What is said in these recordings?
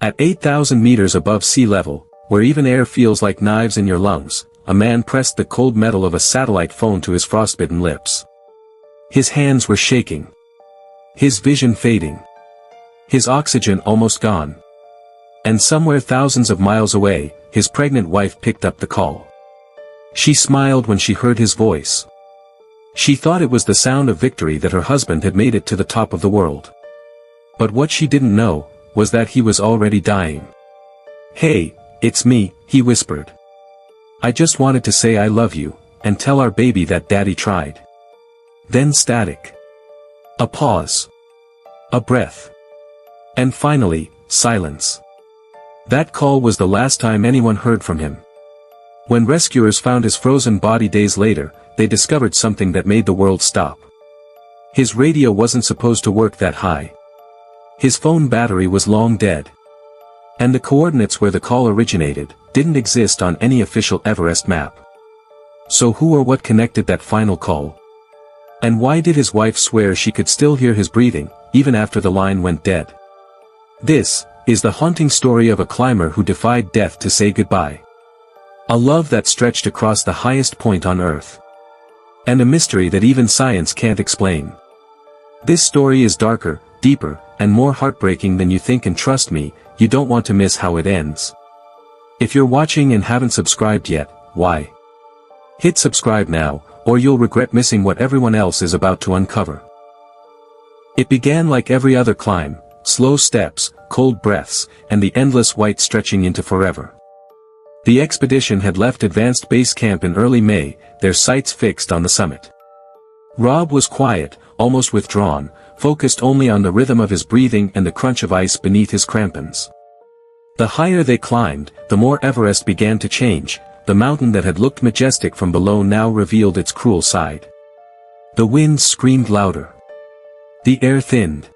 At 8,000 meters above sea level, where even air feels like knives in your lungs, a man pressed the cold metal of a satellite phone to his frostbitten lips. His hands were shaking. His vision fading. His oxygen almost gone. And somewhere thousands of miles away, his pregnant wife picked up the call. She smiled when she heard his voice. She thought it was the sound of victory that her husband had made it to the top of the world. But what she didn't know, was that he was already dying. "Hey, it's me," he whispered. "I just wanted to say I love you, and tell our baby that Daddy tried." Then static. A pause. A breath. And finally, silence. That call was the last time anyone heard from him. When rescuers found his frozen body days later, they discovered something that made the world stop. His radio wasn't supposed to work that high. His phone battery was long dead. And the coordinates where the call originated, didn't exist on any official Everest map. So who or what connected that final call? And why did his wife swear she could still hear his breathing, even after the line went dead? This is the haunting story of a climber who defied death to say goodbye. A love that stretched across the highest point on Earth. And a mystery that even science can't explain. This story is darker, deeper, and more heartbreaking than you think, and trust me, you don't want to miss how it ends. If you're watching and haven't subscribed yet, why? Hit subscribe now, or you'll regret missing what everyone else is about to uncover. It began like every other climb, slow steps, cold breaths, and the endless white stretching into forever. The expedition had left advanced base camp in early May, their sights fixed on the summit. Rob was quiet, almost withdrawn, focused only on the rhythm of his breathing and the crunch of ice beneath his crampons. The higher they climbed, the more Everest began to change. The mountain that had looked majestic from below now revealed its cruel side. The wind screamed louder. The air thinned.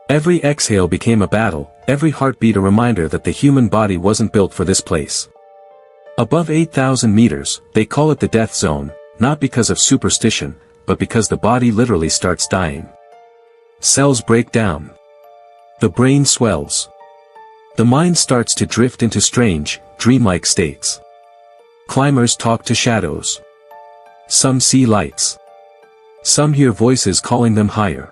Every exhale became a battle, every heartbeat a reminder that the human body wasn't built for this place. Above 8,000 meters, they call it the death zone, not because of superstition, but because the body literally starts dying. Cells break down. The brain swells. The mind starts to drift into strange, dreamlike states. Climbers talk to shadows. Some see lights. Some hear voices calling them higher.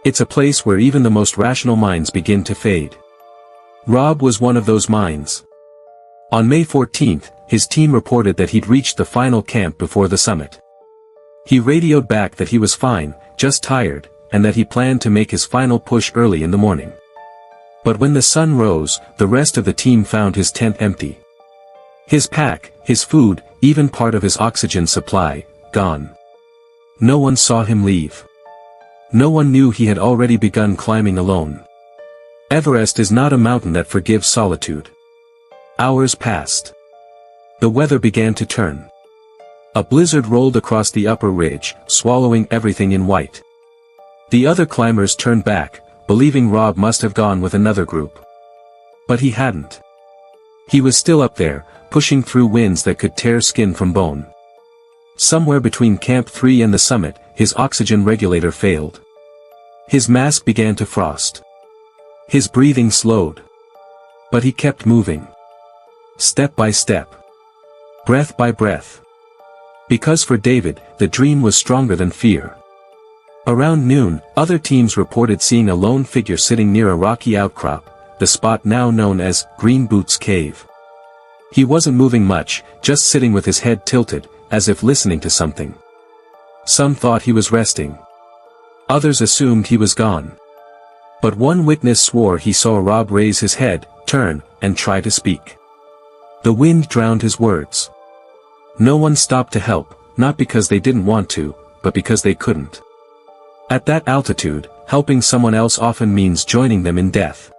It's a place where even the most rational minds begin to fade. Rob was one of those minds. On May 14th, his team reported that he'd reached the final camp before the summit. He radioed back that he was fine, just tired, and that he planned to make his final push early in the morning. But when the sun rose, the rest of the team found his tent empty. His pack, his food, even part of his oxygen supply, gone. No one saw him leave. No one knew he had already begun climbing alone. Everest is not a mountain that forgives solitude. Hours passed. The weather began to turn. A blizzard rolled across the upper ridge, swallowing everything in white. The other climbers turned back, believing Rob must have gone with another group. But he hadn't. He was still up there, pushing through winds that could tear skin from bone. Somewhere between Camp 3 and the summit, his oxygen regulator failed. His mask began to frost. His breathing slowed. But he kept moving. Step by step. Breath by breath. Because for David, the dream was stronger than fear. Around noon, other teams reported seeing a lone figure sitting near a rocky outcrop, the spot now known as Green Boots Cave. He wasn't moving much, just sitting with his head tilted, as if listening to something. Some thought he was resting. Others assumed he was gone. But one witness swore he saw Rob raise his head, turn, and try to speak. The wind drowned his words. No one stopped to help, not because they didn't want to, but because they couldn't. At that altitude, helping someone else often means joining them in death.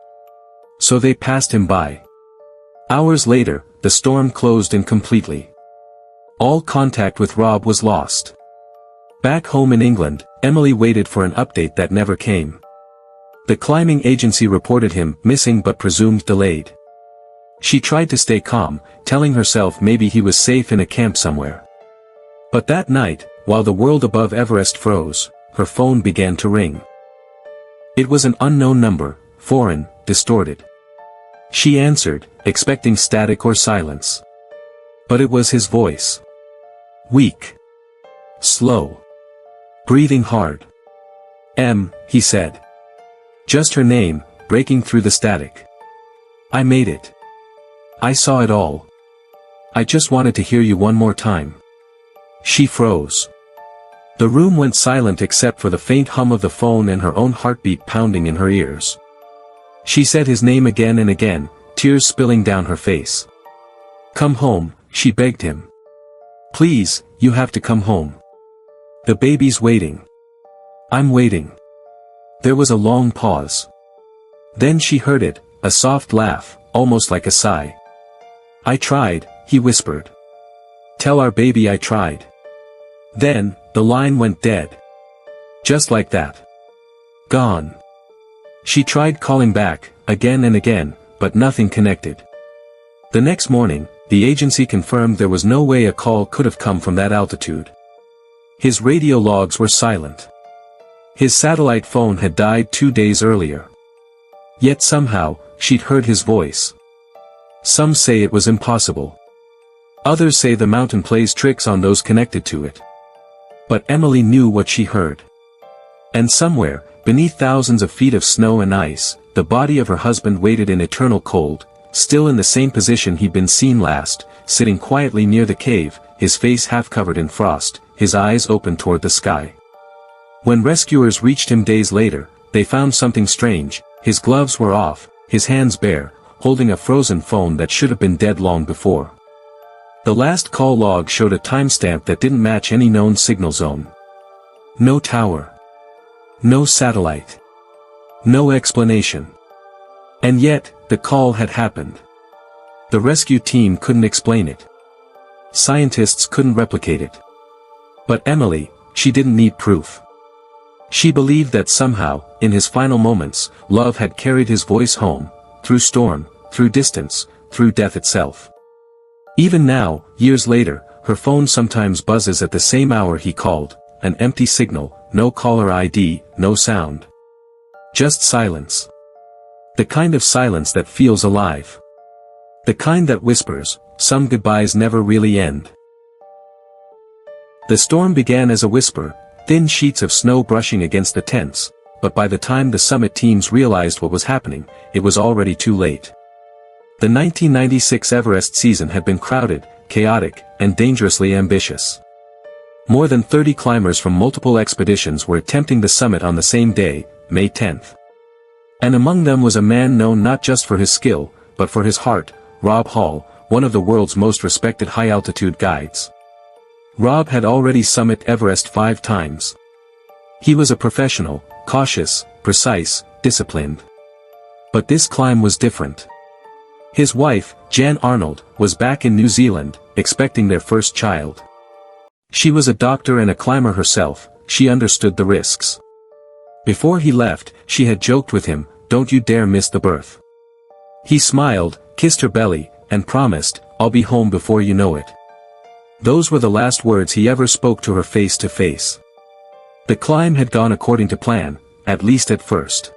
So they passed him by. Hours later, the storm closed in completely. All contact with Rob was lost. Back home in England, Emily waited for an update that never came. The climbing agency reported him missing but presumed delayed. She tried to stay calm, telling herself maybe he was safe in a camp somewhere. But that night, while the world above Everest froze, her phone began to ring. It was an unknown number, foreign, distorted. She answered, expecting static or silence. But it was his voice. Weak. Slow. Breathing hard. He said. Just her name, breaking through the static. I made it. I saw it all. I just wanted to hear you one more time. She froze. The room went silent except for the faint hum of the phone and her own heartbeat pounding in her ears. She said his name again and again, tears spilling down her face. Come home, she begged him. Please, you have to come home. The baby's waiting. I'm waiting. There was a long pause. Then she heard it, a soft laugh, almost like a sigh. I tried, he whispered. Tell our baby I tried. Then, the line went dead. Just like that. Gone. She tried calling back, again and again, but nothing connected. The next morning, the agency confirmed there was no way a call could have come from that altitude. His radio logs were silent. His satellite phone had died 2 days earlier. Yet somehow, she'd heard his voice. Some say it was impossible. Others say the mountain plays tricks on those connected to it. But Emily knew what she heard. And somewhere, beneath thousands of feet of snow and ice, the body of her husband waited in eternal cold, still in the same position he'd been seen last, sitting quietly near the cave, his face half covered in frost, his eyes open toward the sky. When rescuers reached him days later, they found something strange. His gloves were off, his hands bare, holding a frozen phone that should have been dead long before. The last call log showed a timestamp that didn't match any known signal zone. No tower. No satellite. No explanation. And yet, the call had happened. The rescue team couldn't explain it. Scientists couldn't replicate it. But Emily, she didn't need proof. She believed that somehow, in his final moments, love had carried his voice home, through storm, through distance, through death itself. Even now, years later, her phone sometimes buzzes at the same hour he called, an empty signal, no caller ID, no sound. Just silence. The kind of silence that feels alive. The kind that whispers, some goodbyes never really end. The storm began as a whisper, thin sheets of snow brushing against the tents, but by the time the summit teams realized what was happening, it was already too late. The 1996 Everest season had been crowded, chaotic, and dangerously ambitious. More than 30 climbers from multiple expeditions were attempting the summit on the same day, May 10th. And among them was a man known not just for his skill, but for his heart, Rob Hall, one of the world's most respected high-altitude guides. Rob had already summited Everest 5 times. He was a professional, cautious, precise, disciplined. But this climb was different. His wife, Jan Arnold, was back in New Zealand, expecting their first child. She was a doctor and a climber herself, she understood the risks. Before he left, she had joked with him, "Don't you dare miss the birth." He smiled, kissed her belly, and promised, "I'll be home before you know it." Those were the last words he ever spoke to her face to face. The climb had gone according to plan, at least at first.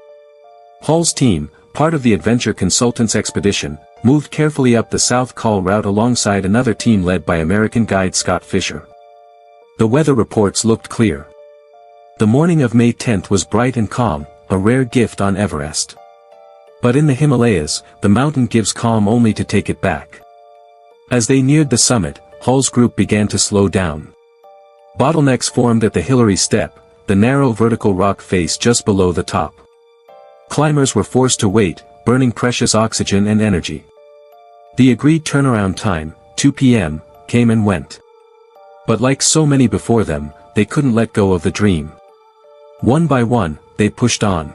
Hall's team, part of the Adventure Consultants expedition, moved carefully up the South Col route alongside another team led by American guide Scott Fisher. The weather reports looked clear. The morning of May 10th was bright and calm, a rare gift on Everest. But in the Himalayas, the mountain gives calm only to take it back. As they neared the summit, Hall's group began to slow down. Bottlenecks formed at the Hillary Step, the narrow vertical rock face just below the top. Climbers were forced to wait, burning precious oxygen and energy. The agreed turnaround time, 2 p.m., came and went. But like so many before them, they couldn't let go of the dream. One by one, they pushed on.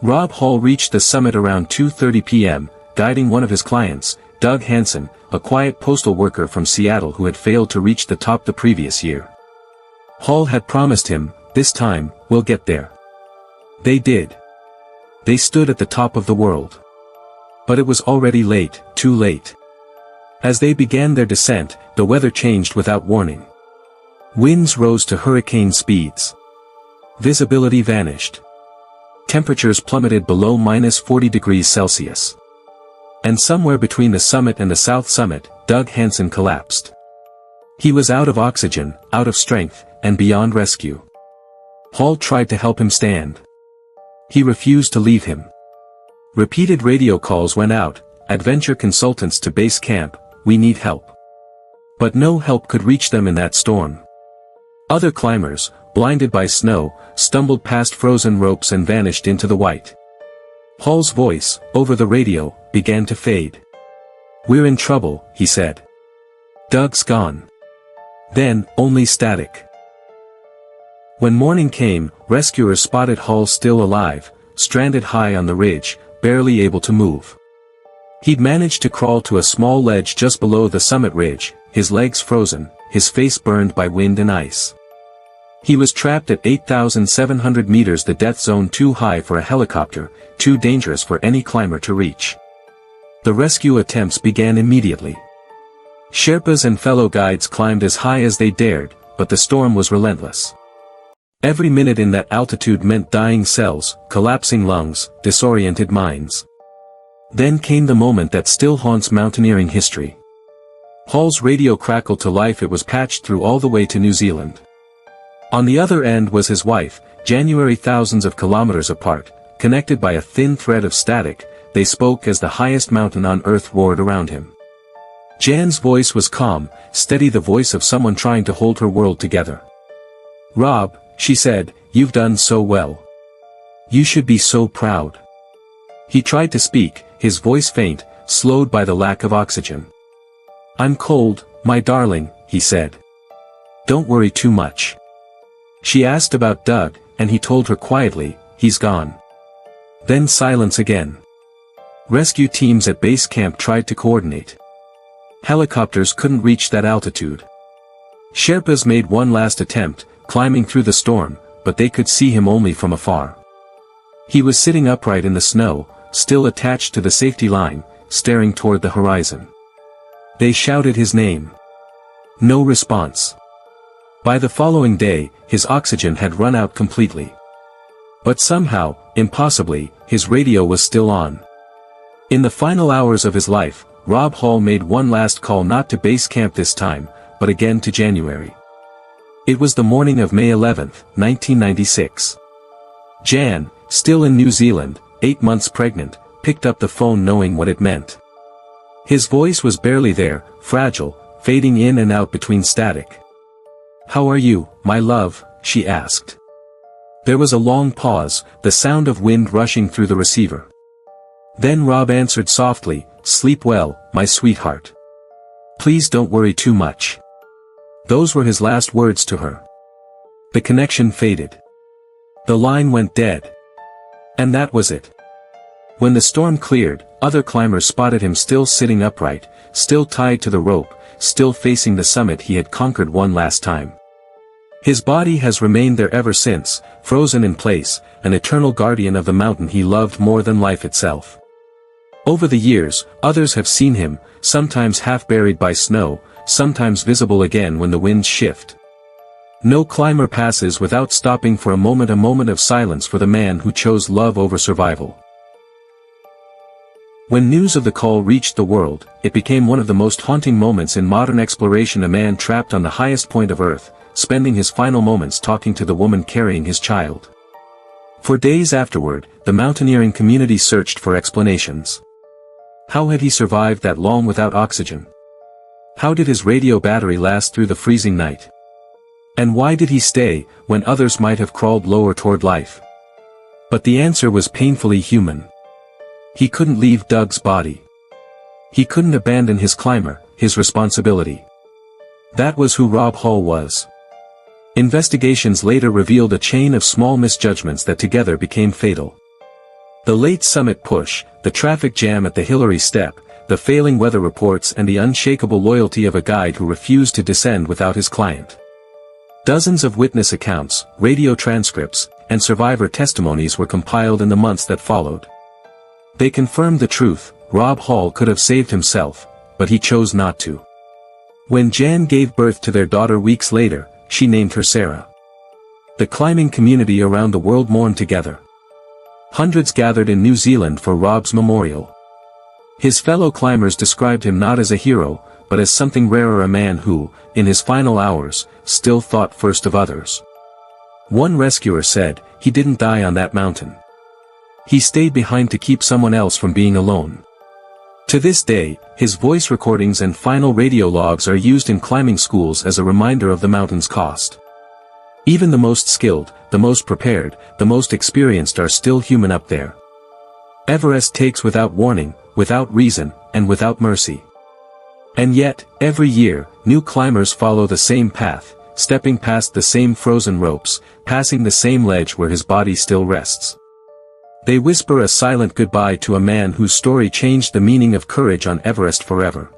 Rob Hall reached the summit around 2:30 p.m., guiding one of his clients, Doug Hansen, a quiet postal worker from Seattle who had failed to reach the top the previous year. Hall had promised him, "This time, we'll get there." They did. They stood at the top of the world. But it was already late, too late. As they began their descent, the weather changed without warning. Winds rose to hurricane speeds. Visibility vanished. Temperatures plummeted below -40 degrees Celsius. And somewhere between the summit and the south summit, Doug Hansen collapsed. He was out of oxygen, out of strength, and beyond rescue. Hall tried to help him stand. He refused to leave him. Repeated radio calls went out, adventure consultants to base camp, we need help. But no help could reach them in that storm. Other climbers, blinded by snow, stumbled past frozen ropes and vanished into the white. Hall's voice, over the radio, began to fade. "We're in trouble," he said. "Doug's gone." Then, only static. When morning came, rescuers spotted Hall still alive, stranded high on the ridge, barely able to move. He'd managed to crawl to a small ledge just below the summit ridge, his legs frozen, his face burned by wind and ice. He was trapped at 8,700 meters, the death zone, too high for a helicopter, too dangerous for any climber to reach. The rescue attempts began immediately. Sherpas and fellow guides climbed as high as they dared, but the storm was relentless. Every minute in that altitude meant dying cells, collapsing lungs, disoriented minds. Then came the moment that still haunts mountaineering history. Hall's radio crackled to life. It was patched through all the way to New Zealand. On the other end was his wife, January, thousands of kilometers apart, connected by a thin thread of static. They spoke as the highest mountain on earth roared around him. Jan's voice was calm, steady, the voice of someone trying to hold her world together. "Rob," she said, "you've done so well. You should be so proud." He tried to speak, his voice faint, slowed by the lack of oxygen. "I'm cold, my darling," he said. "Don't worry too much." She asked about Doug, and he told her quietly, "He's gone." Then silence again. Rescue teams at base camp tried to coordinate. Helicopters couldn't reach that altitude. Sherpas made one last attempt, climbing through the storm, but they could see him only from afar. He was sitting upright in the snow, still attached to the safety line, staring toward the horizon. They shouted his name. No response. By the following day, his oxygen had run out completely. But somehow, impossibly, his radio was still on. In the final hours of his life, Rob Hall made one last call, not to base camp this time, but again to January. It was the morning of May 11, 1996. Jan, still in New Zealand, 8 months pregnant, picked up the phone knowing what it meant. His voice was barely there, fragile, fading in and out between static. "How are you, my love?" she asked. There was a long pause, the sound of wind rushing through the receiver. Then Rob answered softly, "Sleep well, my sweetheart. Please don't worry too much." Those were his last words to her. The connection faded. The line went dead. And that was it. When the storm cleared, other climbers spotted him still sitting upright, still tied to the rope, still facing the summit he had conquered one last time. His body has remained there ever since, frozen in place, an eternal guardian of the mountain he loved more than life itself. Over the years, others have seen him, sometimes half buried by snow, sometimes visible again when the winds shift. No climber passes without stopping for a moment of silence for the man who chose love over survival. When news of the call reached the world, it became one of the most haunting moments in modern exploration. A man trapped on the highest point of Earth, spending his final moments talking to the woman carrying his child. For days afterward, the mountaineering community searched for explanations. How had he survived that long without oxygen? How did his radio battery last through the freezing night? And why did he stay, when others might have crawled lower toward life? But the answer was painfully human. He couldn't leave Doug's body. He couldn't abandon his climber, his responsibility. That was who Rob Hall was. Investigations later revealed a chain of small misjudgments that together became fatal. The late summit push, the traffic jam at the Hillary Step, the failing weather reports, and the unshakable loyalty of a guide who refused to descend without his client. Dozens of witness accounts, radio transcripts, and survivor testimonies were compiled in the months that followed. They confirmed the truth: Rob Hall could have saved himself, but he chose not to. When Jan gave birth to their daughter weeks later, she named her Sarah. The climbing community around the world mourned together. Hundreds gathered in New Zealand for Rob's memorial. His fellow climbers described him not as a hero, but as something rarer, a man who, in his final hours, still thought first of others. One rescuer said, "He didn't die on that mountain. He stayed behind to keep someone else from being alone." To this day, his voice recordings and final radio logs are used in climbing schools as a reminder of the mountain's cost. Even the most skilled, the most prepared, the most experienced are still human up there. Everest takes without warning, without reason, and without mercy. And yet, every year, new climbers follow the same path, stepping past the same frozen ropes, passing the same ledge where his body still rests. They whisper a silent goodbye to a man whose story changed the meaning of courage on Everest forever.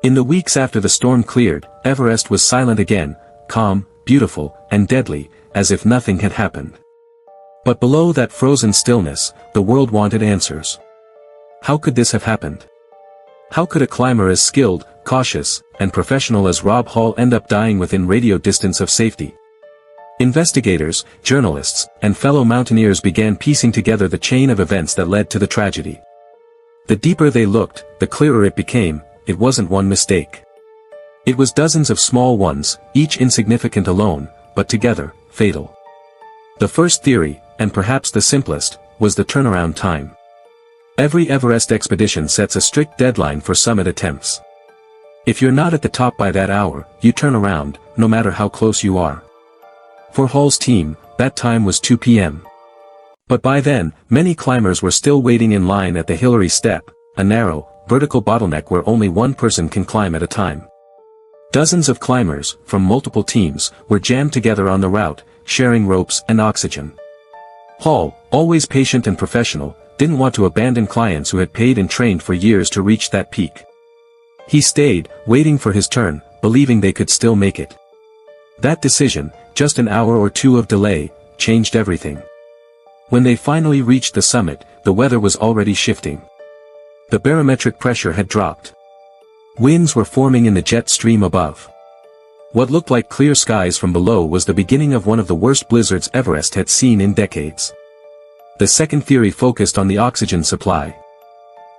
In the weeks after the storm cleared, Everest was silent again, calm, beautiful, and deadly, as if nothing had happened. But below that frozen stillness, the world wanted answers. How could this have happened? How could a climber as skilled, cautious, and professional as Rob Hall end up dying within radio distance of safety? Investigators, journalists, and fellow mountaineers began piecing together the chain of events that led to the tragedy. The deeper they looked, the clearer it became, it wasn't one mistake. It was dozens of small ones, each insignificant alone, but together, fatal. The first theory, and perhaps the simplest, was the turnaround time. Every Everest expedition sets a strict deadline for summit attempts. If you're not at the top by that hour, you turn around, no matter how close you are. For Hall's team, that time was 2 p.m. But by then, many climbers were still waiting in line at the Hillary Step, a narrow, vertical bottleneck where only one person can climb at a time. Dozens of climbers, from multiple teams, were jammed together on the route, sharing ropes and oxygen. Hall, always patient and professional, didn't want to abandon clients who had paid and trained for years to reach that peak. He stayed, waiting for his turn, believing they could still make it. That decision, just an hour or two of delay, changed everything. When they finally reached the summit, the weather was already shifting. The barometric pressure had dropped. Winds were forming in the jet stream above. What looked like clear skies from below was the beginning of one of the worst blizzards Everest had seen in decades. The second theory focused on the oxygen supply.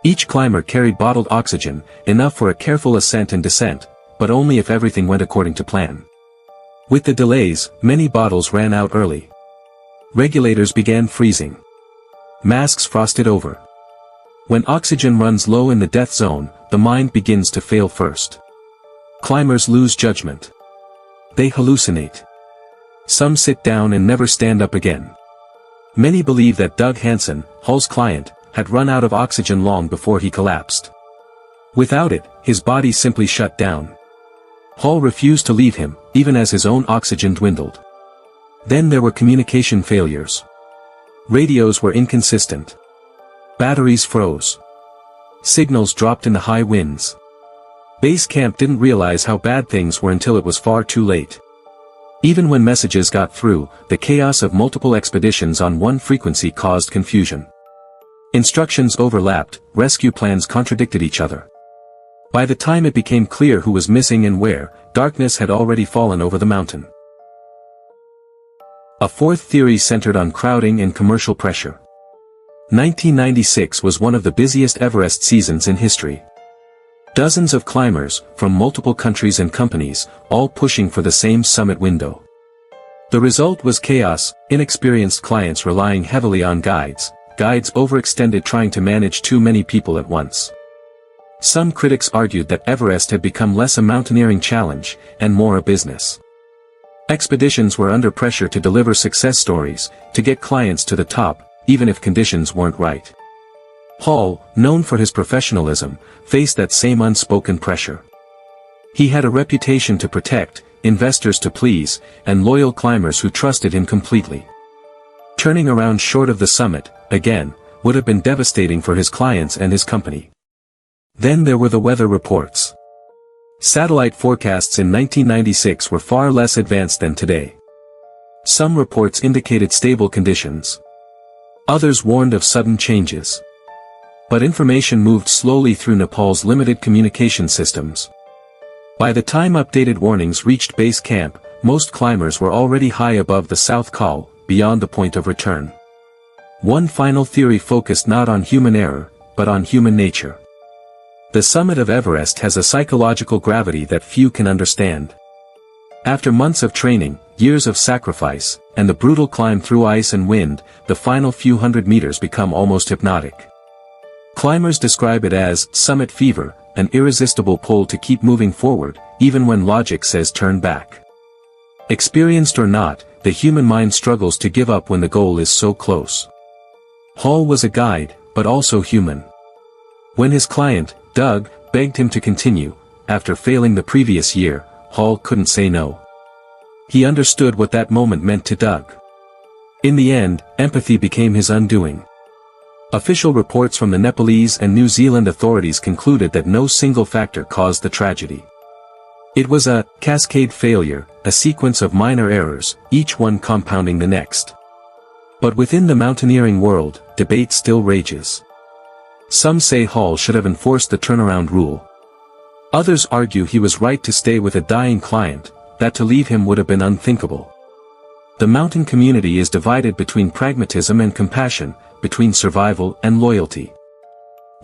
Each climber carried bottled oxygen, enough for a careful ascent and descent, but only if everything went according to plan. With the delays, many bottles ran out early. Regulators began freezing. Masks frosted over. When oxygen runs low in the death zone, the mind begins to fail first. Climbers lose judgment. They hallucinate. Some sit down and never stand up again. Many believe that Doug Hansen, Hall's client, had run out of oxygen long before he collapsed. Without it, his body simply shut down. Hall refused to leave him, even as his own oxygen dwindled. Then there were communication failures. Radios were inconsistent. Batteries froze. Signals dropped in the high winds. Base camp didn't realize how bad things were until it was far too late. Even when messages got through, the chaos of multiple expeditions on one frequency caused confusion. Instructions overlapped, rescue plans contradicted each other. By the time it became clear who was missing and where, darkness had already fallen over the mountain. A fourth theory centered on crowding and commercial pressure. 1996 was one of the busiest Everest seasons in history. Dozens of climbers, from multiple countries and companies, all pushing for the same summit window. The result was chaos, inexperienced clients relying heavily on guides overextended trying to manage too many people at once. Some critics argued that Everest had become less a mountaineering challenge, and more a business. Expeditions were under pressure to deliver success stories, to get clients to the top, even if conditions weren't right. Hall, known for his professionalism, faced that same unspoken pressure. He had a reputation to protect, investors to please, and loyal climbers who trusted him completely. Turning around short of the summit, again, would have been devastating for his clients and his company. Then there were the weather reports. Satellite forecasts in 1996 were far less advanced than today. Some reports indicated stable conditions. Others warned of sudden changes. But information moved slowly through Nepal's limited communication systems. By the time updated warnings reached base camp, most climbers were already high above the South Col, beyond the point of return. One final theory focused not on human error, but on human nature. The summit of Everest has a psychological gravity that few can understand. After months of training, years of sacrifice, and the brutal climb through ice and wind, the final few hundred meters become almost hypnotic. Climbers describe it as summit fever, an irresistible pull to keep moving forward, even when logic says turn back. Experienced or not, the human mind struggles to give up when the goal is so close. Hall was a guide, but also human. When his client, Doug, begged him to continue, after failing the previous year, Hall couldn't say no. He understood what that moment meant to Doug. In the end, empathy became his undoing. Official reports from the Nepalese and New Zealand authorities concluded that no single factor caused the tragedy. It was a cascade failure, a sequence of minor errors, each one compounding the next. But within the mountaineering world, debate still rages. Some say Hall should have enforced the turnaround rule. Others argue he was right to stay with a dying client, that to leave him would have been unthinkable. The mountain community is divided between pragmatism and compassion, between survival and loyalty.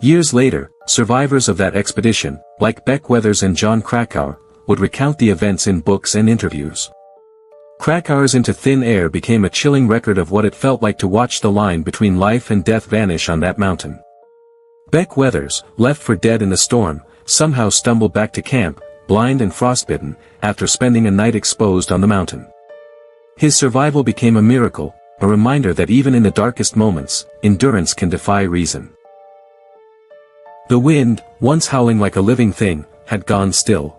Years later, survivors of that expedition, like Beck Weathers and John Krakauer, would recount the events in books and interviews. Krakauer's Into Thin Air became a chilling record of what it felt like to watch the line between life and death vanish on that mountain. Beck Weathers, left for dead in the storm, somehow stumbled back to camp, blind and frostbitten, after spending a night exposed on the mountain. His survival became a miracle, a reminder that even in the darkest moments, endurance can defy reason. The wind, once howling like a living thing, had gone still.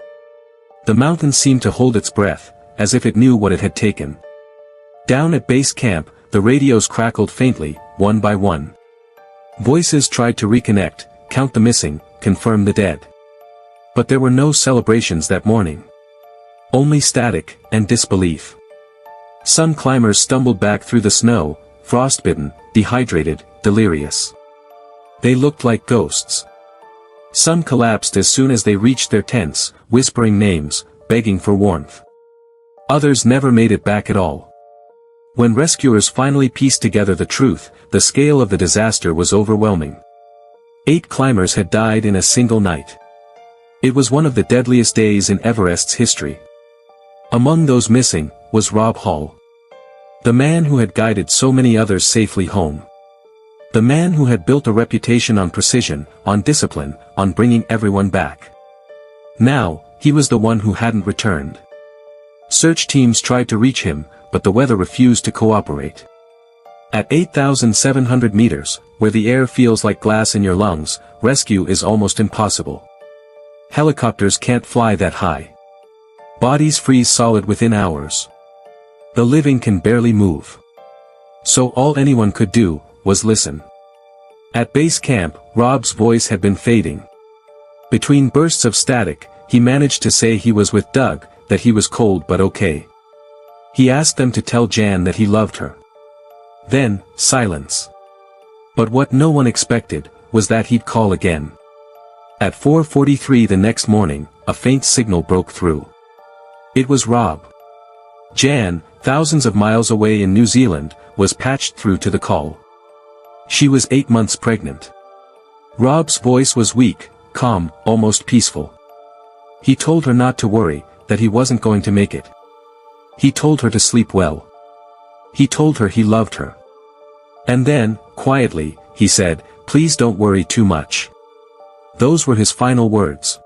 The mountain seemed to hold its breath, as if it knew what it had taken. Down at base camp, the radios crackled faintly, one by one. Voices tried to reconnect, count the missing, confirm the dead. But there were no celebrations that morning. Only static and disbelief. Some climbers stumbled back through the snow, frostbitten, dehydrated, delirious. They looked like ghosts. Some collapsed as soon as they reached their tents, whispering names, begging for warmth. Others never made it back at all. When rescuers finally pieced together the truth, the scale of the disaster was overwhelming. 8 climbers had died in a single night. It was one of the deadliest days in Everest's history. Among those missing, was Rob Hall. The man who had guided so many others safely home. The man who had built a reputation on precision, on discipline, on bringing everyone back. Now, he was the one who hadn't returned. Search teams tried to reach him, but the weather refused to cooperate. At 8,700 meters, where the air feels like glass in your lungs, rescue is almost impossible. Helicopters can't fly that high. Bodies freeze solid within hours. The living can barely move. So all anyone could do, was listen. At base camp, Rob's voice had been fading. Between bursts of static, he managed to say he was with Doug, that he was cold but okay. He asked them to tell Jan that he loved her. Then, silence. But what no one expected, was that he'd call again. At 4:43 the next morning, a faint signal broke through. It was Rob. Jan, thousands of miles away in New Zealand, was patched through to the call. She was 8 months pregnant. Rob's voice was weak, calm, almost peaceful. He told her not to worry, that he wasn't going to make it. He told her to sleep well. He told her he loved her. And then, quietly, he said, "Please don't worry too much." Those were his final words.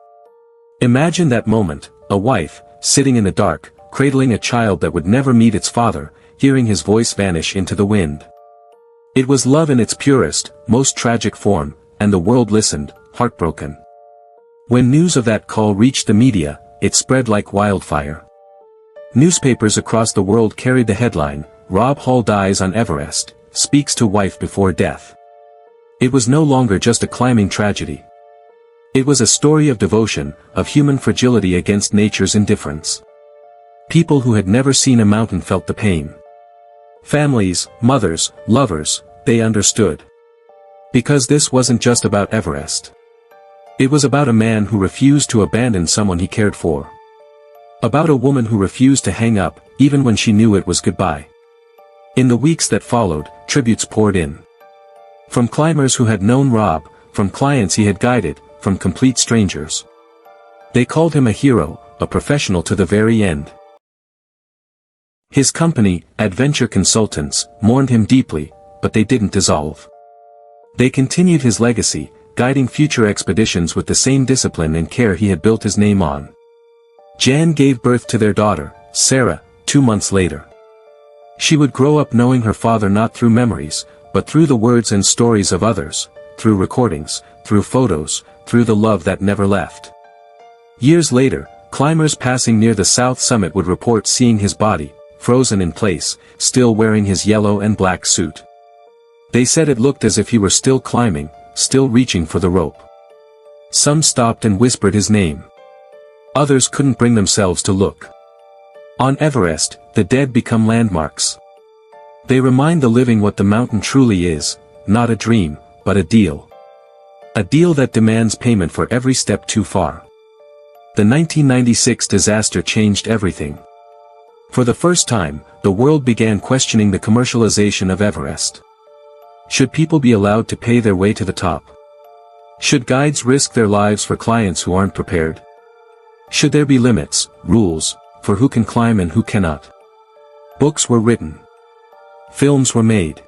Imagine that moment, a wife, sitting in the dark, cradling a child that would never meet its father, hearing his voice vanish into the wind. It was love in its purest, most tragic form, and the world listened, heartbroken. When news of that call reached the media, it spread like wildfire. Newspapers across the world carried the headline, "Rob Hall dies on Everest, speaks to wife before death." It was no longer just a climbing tragedy. It was a story of devotion, of human fragility against nature's indifference. People who had never seen a mountain felt the pain. Families, mothers, lovers, they understood. Because this wasn't just about Everest. It was about a man who refused to abandon someone he cared for. About a woman who refused to hang up, even when she knew it was goodbye. In the weeks that followed, tributes poured in. From climbers who had known Rob, from clients he had guided, from complete strangers. They called him a hero, a professional to the very end. His company, Adventure Consultants, mourned him deeply, but they didn't dissolve. They continued his legacy, guiding future expeditions with the same discipline and care he had built his name on. Jan gave birth to their daughter, Sarah, 2 months later. She would grow up knowing her father not through memories, but through the words and stories of others, through recordings, through photos, through the love that never left. Years later, climbers passing near the south summit would report seeing his body, frozen in place, still wearing his yellow and black suit. They said it looked as if he were still climbing, still reaching for the rope. Some stopped and whispered his name. Others couldn't bring themselves to look. On Everest, the dead become landmarks. They remind the living what the mountain truly is, not a dream, but a deal. A deal that demands payment for every step too far. The 1996 disaster changed everything. For the first time, the world began questioning the commercialization of Everest. Should people be allowed to pay their way to the top? Should guides risk their lives for clients who aren't prepared? Should there be limits, rules, for who can climb and who cannot? Books were written. Films were made.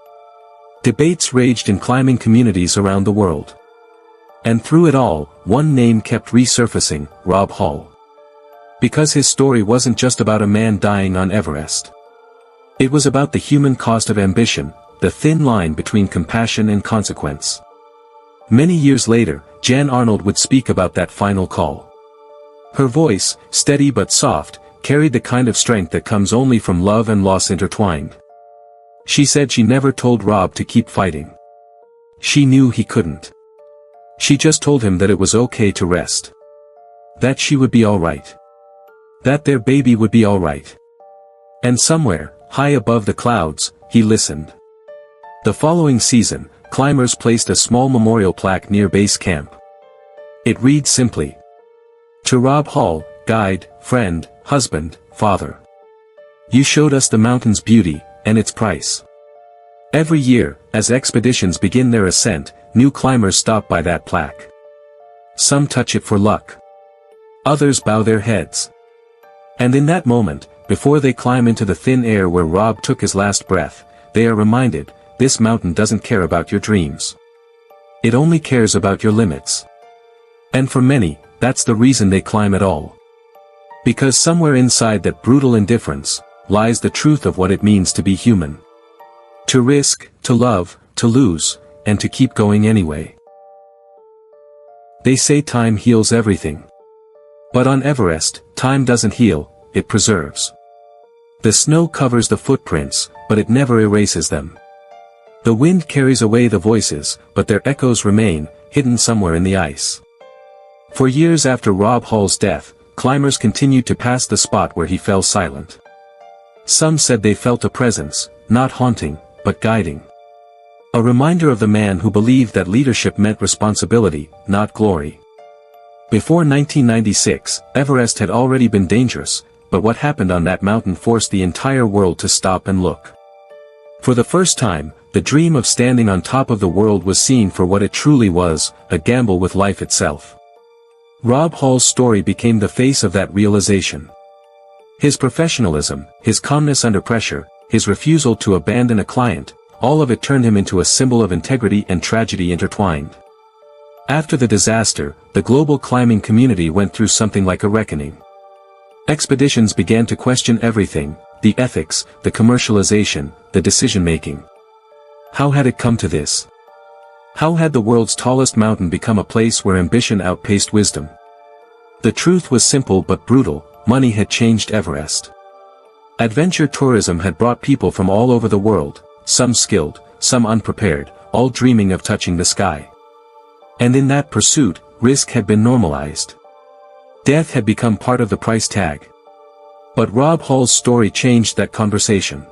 Debates raged in climbing communities around the world. And through it all, one name kept resurfacing, Rob Hall. Because his story wasn't just about a man dying on Everest. It was about the human cost of ambition, the thin line between compassion and consequence. Many years later, Jan Arnold would speak about that final call. Her voice, steady but soft, carried the kind of strength that comes only from love and loss intertwined. She said she never told Rob to keep fighting. She knew he couldn't. She just told him that it was okay to rest. That she would be alright. That their baby would be alright. And somewhere, high above the clouds, he listened. The following season, climbers placed a small memorial plaque near base camp. It read simply, "To Rob Hall, guide, friend, husband, father. You showed us the mountain's beauty, and its price." Every year, as expeditions begin their ascent, new climbers stop by that plaque. Some touch it for luck. Others bow their heads. And in that moment, before they climb into the thin air where Rob took his last breath, they are reminded, this mountain doesn't care about your dreams. It only cares about your limits. And for many, that's the reason they climb at all. Because somewhere inside that brutal indifference, lies the truth of what it means to be human. To risk, to love, to lose, and to keep going anyway. They say time heals everything. But on Everest, time doesn't heal, it preserves. The snow covers the footprints, but it never erases them. The wind carries away the voices, but their echoes remain, hidden somewhere in the ice. For years after Rob Hall's death, climbers continued to pass the spot where he fell silent. Some said they felt a presence, not haunting, but guiding. A reminder of the man who believed that leadership meant responsibility, not glory. Before 1996, Everest had already been dangerous, but what happened on that mountain forced the entire world to stop and look. For the first time, the dream of standing on top of the world was seen for what it truly was, a gamble with life itself. Rob Hall's story became the face of that realization. His professionalism, his calmness under pressure, his refusal to abandon a client, all of it turned him into a symbol of integrity and tragedy intertwined. After the disaster, the global climbing community went through something like a reckoning. Expeditions began to question everything, the ethics, the commercialization, the decision-making. How had it come to this? How had the world's tallest mountain become a place where ambition outpaced wisdom? The truth was simple but brutal, money had changed Everest. Adventure tourism had brought people from all over the world, some skilled, some unprepared, all dreaming of touching the sky. And in that pursuit, risk had been normalized. Death had become part of the price tag. But Rob Hall's story changed that conversation.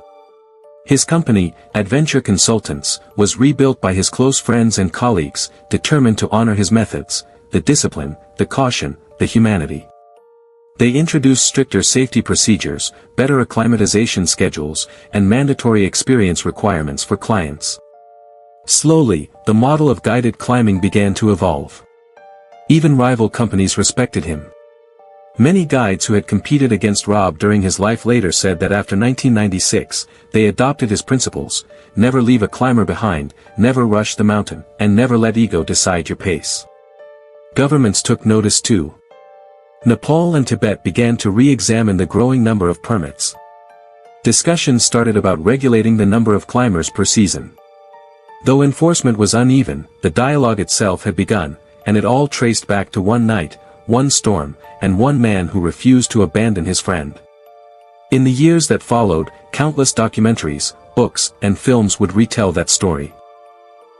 His company, Adventure Consultants, was rebuilt by his close friends and colleagues, determined to honor his methods, the discipline, the caution, the humanity. They introduced stricter safety procedures, better acclimatization schedules, and mandatory experience requirements for clients. Slowly, the model of guided climbing began to evolve. Even rival companies respected him. Many guides who had competed against Rob during his life later said that after 1996, they adopted his principles: never leave a climber behind, never rush the mountain, and never let ego decide your pace. Governments took notice too. Nepal and Tibet began to re-examine the growing number of permits. Discussions started about regulating the number of climbers per season. Though enforcement was uneven, the dialogue itself had begun, and it all traced back to one night, one storm, and one man who refused to abandon his friend. In the years that followed, countless documentaries, books, and films would retell that story.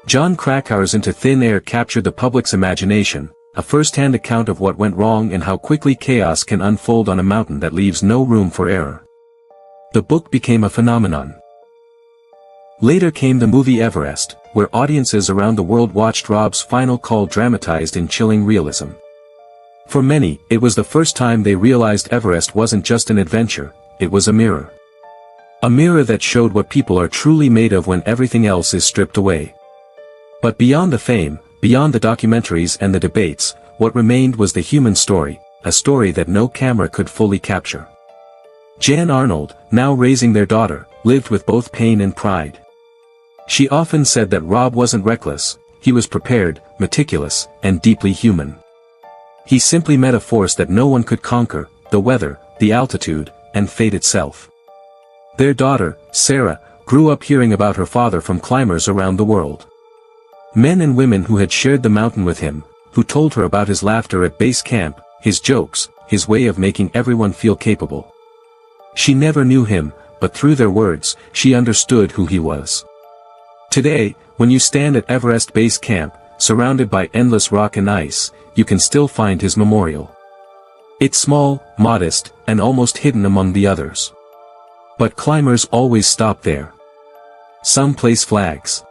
John Krakauer's Into Thin Air captured the public's imagination, a first-hand account of what went wrong and how quickly chaos can unfold on a mountain that leaves no room for error. The book became a phenomenon. Later came the movie Everest, where audiences around the world watched Rob's final call dramatized in chilling realism. For many, it was the first time they realized Everest wasn't just an adventure, it was a mirror. A mirror that showed what people are truly made of when everything else is stripped away. But beyond the fame, beyond the documentaries and the debates, what remained was the human story, a story that no camera could fully capture. Jan Arnold, now raising their daughter, lived with both pain and pride. She often said that Rob wasn't reckless, he was prepared, meticulous, and deeply human. He simply met a force that no one could conquer: the weather, the altitude, and fate itself. Their daughter, Sarah, grew up hearing about her father from climbers around the world. Men and women who had shared the mountain with him, who told her about his laughter at base camp, his jokes, his way of making everyone feel capable. She never knew him, but through their words, she understood who he was. Today, when you stand at Everest Base Camp, surrounded by endless rock and ice, you can still find his memorial. It's small, modest, and almost hidden among the others. But climbers always stop there. Some place flags.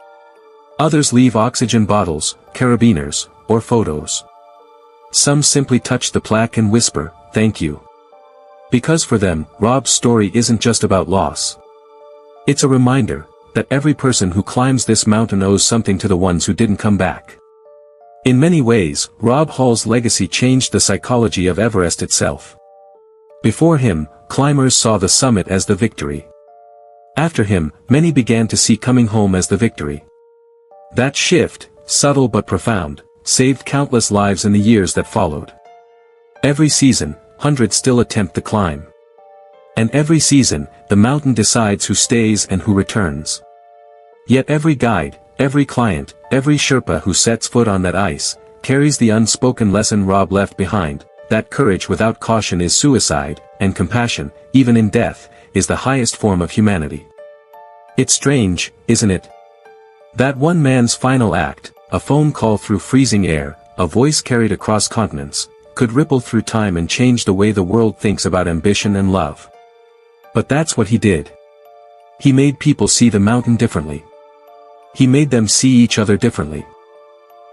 Others leave oxygen bottles, carabiners, or photos. Some simply touch the plaque and whisper, "Thank you." Because for them, Rob's story isn't just about loss. It's a reminder that every person who climbs this mountain owes something to the ones who didn't come back. In many ways, Rob Hall's legacy changed the psychology of Everest itself. Before him, climbers saw the summit as the victory. After him, many began to see coming home as the victory. That shift, subtle but profound, saved countless lives in the years that followed. Every season, hundreds still attempt the climb. And every season, the mountain decides who stays and who returns. Yet every guide, every client, every Sherpa who sets foot on that ice, carries the unspoken lesson Rob left behind, that courage without caution is suicide, and compassion, even in death, is the highest form of humanity. It's strange, isn't it? That one man's final act, a phone call through freezing air, a voice carried across continents, could ripple through time and change the way the world thinks about ambition and love. But that's what he did. He made people see the mountain differently. He made them see each other differently.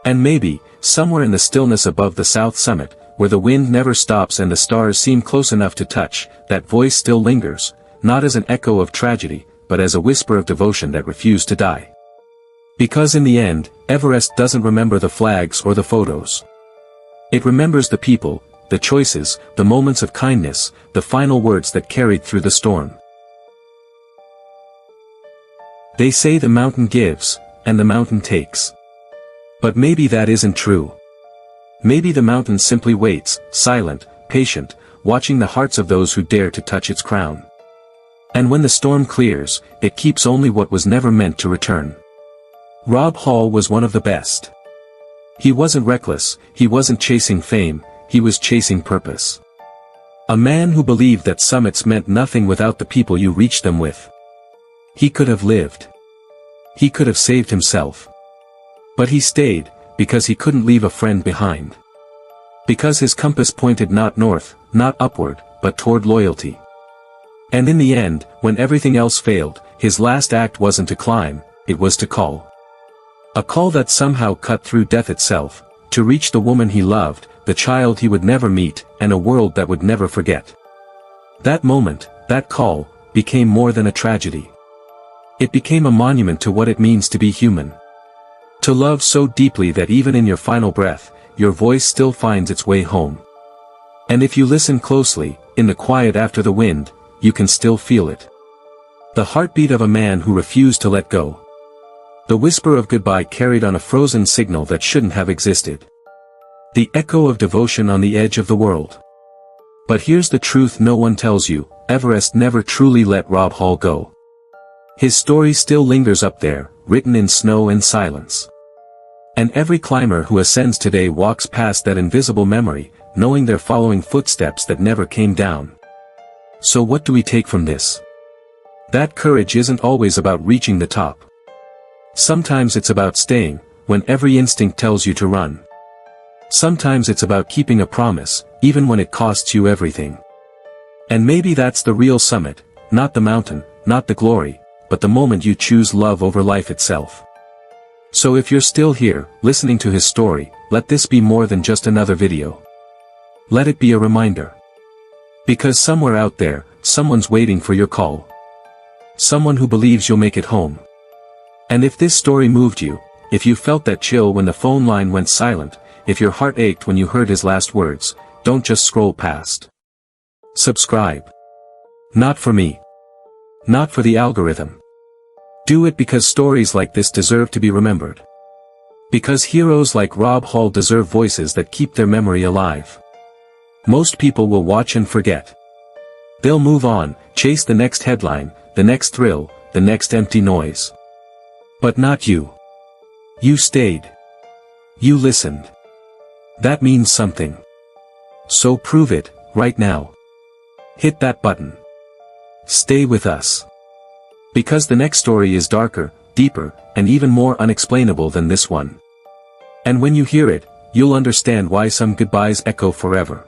And maybe, somewhere in the stillness above the south summit, where the wind never stops and the stars seem close enough to touch, that voice still lingers, not as an echo of tragedy, but as a whisper of devotion that refused to die. Because in the end, Everest doesn't remember the flags or the photos. It remembers the people, the choices, the moments of kindness, the final words that carried through the storm. They say the mountain gives, and the mountain takes. But maybe that isn't true. Maybe the mountain simply waits, silent, patient, watching the hearts of those who dare to touch its crown. And when the storm clears, it keeps only what was never meant to return. Rob Hall was one of the best. He wasn't reckless, he wasn't chasing fame, he was chasing purpose. A man who believed that summits meant nothing without the people you reached them with. He could have lived. He could have saved himself. But he stayed, because he couldn't leave a friend behind. Because his compass pointed not north, not upward, but toward loyalty. And in the end, when everything else failed, his last act wasn't to climb, it was to call. A call that somehow cut through death itself, to reach the woman he loved, the the child he would never meet, and a world that would never forget. That moment, that call, became more than a tragedy. It became a monument to what it means to be human. To love so deeply that even in your final breath, your voice still finds its way home. And if you listen closely, in the quiet after the wind, you can still feel it. The heartbeat of a man who refused to let go. The whisper of goodbye carried on a frozen signal that shouldn't have existed. The echo of devotion on the edge of the world. But here's the truth no one tells you, Everest never truly let Rob Hall go. His story still lingers up there, written in snow and silence. And every climber who ascends today walks past that invisible memory, knowing they're following footsteps that never came down. So what do we take from this? That courage isn't always about reaching the top. Sometimes it's about staying, when every instinct tells you to run. Sometimes it's about keeping a promise, even when it costs you everything. And maybe that's the real summit, not the mountain, not the glory, but the moment you choose love over life itself. So if you're still here, listening to his story, let this be more than just another video. Let it be a reminder. Because somewhere out there, someone's waiting for your call. Someone who believes you'll make it home. And if this story moved you, if you felt that chill when the phone line went silent, if your heart ached when you heard his last words, don't just scroll past. Subscribe. Not for me. Not for the algorithm. Do it because stories like this deserve to be remembered. Because heroes like Rob Hall deserve voices that keep their memory alive. Most people will watch and forget. They'll move on, chase the next headline, the next thrill, the next empty noise. But not you. You stayed. You listened. That means something. So prove it, right now. Hit that button. Stay with us. Because the next story is darker, deeper, and even more unexplainable than this one. And when you hear it, you'll understand why some goodbyes echo forever.